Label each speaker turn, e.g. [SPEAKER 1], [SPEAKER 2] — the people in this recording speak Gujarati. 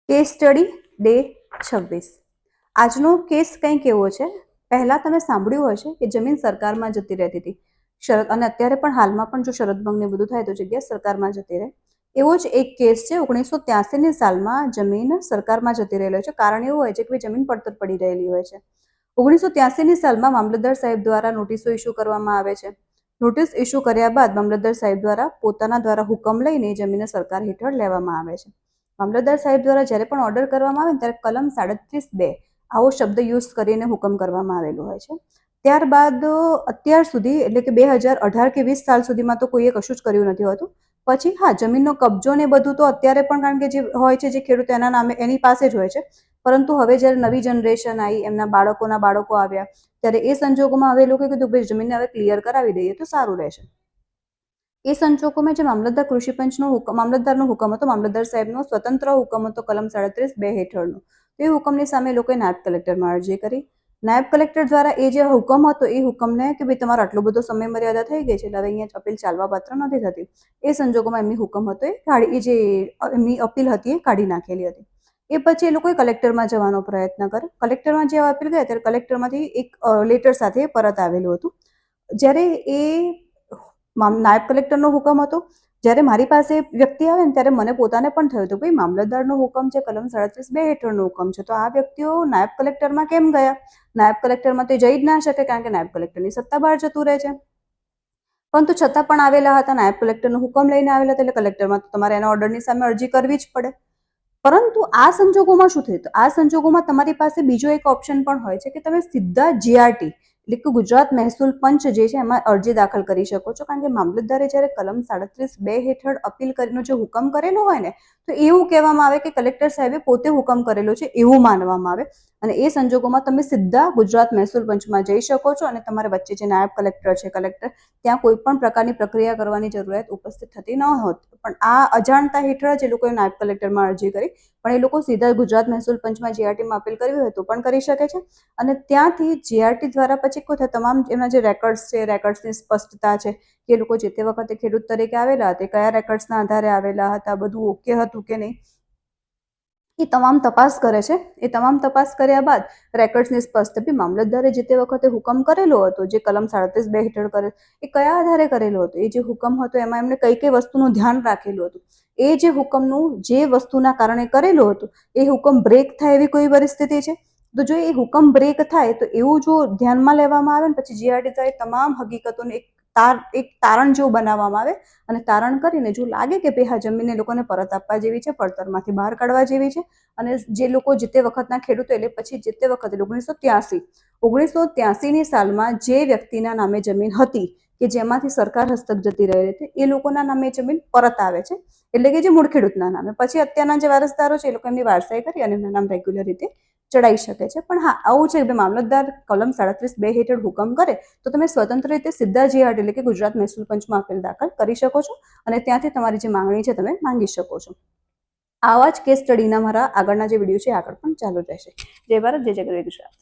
[SPEAKER 1] Case study day 26। આજનો કેસ કંઈક એવો છે, પહેલા તમે સાંભળ્યું હશે કે જમીન સરકારમાં જતી રહેતી હતી શરત, અને અત્યારે પણ હાલમાં પણ જો શરત ભંગ ને બધું થાય તો જગ્યા સરકારમાં જતી રહે। એવો જ એક કેસ છે 1983ની સાલમાં જમીન સરકારમાં જતી રહેલો છે। કારણ એવું હોય છે કે જમીન પડતર પડી રહેલી હોય છે। 1983ની સાલમાં મામલતદાર સાહેબ દ્વારા નોટિસો ઇસ્યુ કરવામાં આવે છે। નોટિસ ઇસ્યુ કર્યા બાદ મામલતદાર સાહેબ દ્વારા પોતાના દ્વારા હુકમ લઈને જમીન સરકાર હેઠળ લેવામાં આવે છે। મામલતદાર સાહેબ દ્વારા જ્યારે પણ ઓર્ડર કરવામાં આવે ત્યારે કલમ 37(2) આવો શબ્દ યુઝ કરીને હુકમ કરવામાં આવેલો હોય છે। ત્યારબાદ અત્યાર સુધી એટલે કે 2018 કે 20 સાલ સુધીમાં તો કોઈએ કશું જ કર્યું નથી હોતું। પછી હા, જમીનનો કબજો ને બધું તો અત્યારે પણ, કારણ કે જે હોય છે જે ખેડૂત એના નામે એની પાસે જ હોય છે, પરંતુ હવે જ્યારે નવી જનરેશન આવી, એમના બાળકોના બાળકો આવ્યા, ત્યારે એ સંજોગોમાં હવે એ લોકોએ કીધું ભાઈ જમીનને હવે ક્લિયર કરાવી દઈએ તો સારું રહેશે। એ સંજોગોમાં જે મામલતદાર કૃષિ પંચનો મામલતદારનો હુકમ હતો, મામલતદાર સાહેબનો સ્વતંત્ર હુકમ હતો કલમ 37(2) હેઠળનો, તો એ હુકમની સામે લોકોએ નાયબ કલેક્ટરમાં અરજી કરી। નાયબ કલેક્ટર દ્વારા એ જે હુકમ હતો એ હુકમને કે ભાઈ તમારો આટલો બધો સમય મર્યાદા થઈ ગઈ છે એટલે હવે અહીંયા અપીલ ચાલવા પાત્ર નથી થતી, એ સંજોગોમાં એમની હુકમ હતો એ જે એમની અપીલ હતી એ કાઢી નાખેલી હતી। એ પછી એ લોકોએ કલેક્ટરમાં જવાનો પ્રયત્ન કર્યો। કલેક્ટરમાં જે અપીલ ગયા ત્યારે કલેક્ટરમાંથી એક લેટર સાથે પરત આવેલું હતું। જ્યારે એ નાયબ કલેક્ટરનો હુકમ હતો, જ્યારે મારી પાસે વ્યક્તિ આવે ને ત્યારે મને પોતાને પણ થયું હતું ભાઈ મામલતદારનો હુકમ છે, કલમ 37(2) હેઠળનો હુકમ છે, તો આ વ્યક્તિઓ નાયબ કલેક્ટરમાં કેમ ગયા? નાયબ કલેક્ટરમાં તો જઈ જ ના શકે, કારણ કે નાયબ કલેક્ટરની સત્તા બહાર જતું રહે છે। પરંતુ છતાં પણ આવેલા હતા, નાયબ કલેક્ટરનો હુકમ લઈને આવેલા હતા, એટલે કલેક્ટરમાં તો તમારે એના ઓર્ડરની સામે અરજી કરવી જ પડે। પરંતુ આ સંજોગોમાં શું થયું? આ સંજોગોમાં તમારી પાસે બીજો એક ઓપ્શન પણ હોય છે કે તમે સીધા જીઆરટી એટલે કે ગુજરાત મહેસૂલ પંચ જે છે એમાં અરજી દાખલ કરી શકો છો, કારણ કે મામલતદારે જ્યારે કલમ 37(2) હેઠળ અપીલ કરીને જે હુકમ કરેલો હોય ને, તો એવું કહેવામાં આવે કે કલેક્ટર સાહેબે પોતે હુકમ કરેલો છે એવું માનવામાં આવે, અને એ સંજોગોમાં તમે સીધા ગુજરાત મહેસૂલ પંચમાં જઈ શકો છો, અને તમારે વચ્ચે જે નાયબ કલેક્ટર છે, કલેક્ટર, ત્યાં કોઈ પણ પ્રકારની પ્રક્રિયા કરવાની જરૂરિયાત ઉપસ્થિત થતી ન હોત। પણ આ અજાણતા હેઠળ જ એ લોકોએ નાયબ કલેક્ટરમાં અરજી કરી, પણ એ લોકો સીધા ગુજરાત મહેસૂલ પંચમાં જીઆરટીમાં અપીલ કરવી હોય તો પણ કરી શકે છે। અને ત્યાંથી જીઆરટી દ્વારા પછી કોઈ તમામ એમના જે રેકોર્ડ્સ છે, રેકોર્ડ્સની સ્પષ્ટતા છે કે એ લોકો જે તે વખતે ખેડૂત તરીકે આવેલા હતા, કયા રેકોર્ડ્સના આધારે આવેલા હતા, બધું ઓકે હતું કે નહીં, એ તમામ તપાસ કરે છે। એ તમામ તપાસ કર્યા બાદ રેકોર્ડ્સની સ્પષ્ટ મામલતદારે જે તે વખતે હુકમ કરેલો હતો, જે કલમ 37(2) હેઠળ કરે, એ કયા આધારે કરેલો હતો, એ જે હુકમ હતો એમાં એમને કઈ કઈ વસ્તુનું ધ્યાન રાખેલું હતું, એ જે હુકમનું જે વસ્તુના કારણે કરેલું હતું એ હુકમ બ્રેક થાય એવી કોઈ પરિસ્થિતિ છે? તો જો એ હુકમ બ્રેક થાય તો એવું જો ધ્યાનમાં લેવામાં આવે ને પછી જીઆરટી દ્વારા તમામ હકીકતોને એક તારણ જેવું બનાવવામાં આવે, અને તારણ કરીને જો લાગે કે ભાઈ હા જમીનને લોકોને પરત આપવા જેવી છે, પડતરમાંથી બહાર કાઢવા જેવી છે, અને જે લોકો જે તે વખતના ખેડૂતો એટલે પછી જે તે વખતે 1983ની સાલમાં જે વ્યક્તિના નામે જમીન હતી કે જેમાંથી સરકાર હસ્તક જતી રહેલી હતી, એ લોકોના નામે જમીન પરત આવે છે, એટલે કે જે મૂળ ખેડૂતના નામે। પછી અત્યારના જે વારસદારો છે એ લોકો એમની વારસાઈ કરી અને એમના નામ રેગ્યુલર રીતે ચડાઈ શકે છે। પણ હા, આવું છે કે મામલતદાર કલમ 37(2) હેઠળ હુકમ કરે તો તમે સ્વતંત્ર રીતે સીધા જીઆરટી એટલે કે ગુજરાત મહેસૂલ પંચમાં અપીલ દાખલ કરી શકો છો, અને ત્યાંથી તમારી જે માંગણી છે તમે માંગી શકો છો। આવા જ કેસ સ્ટડીના મારા આગળના જે વિડીયો છે આગળ પણ ચાલુ રહેશે। જય ભારત, જય જય ગરવી ગુજરાત।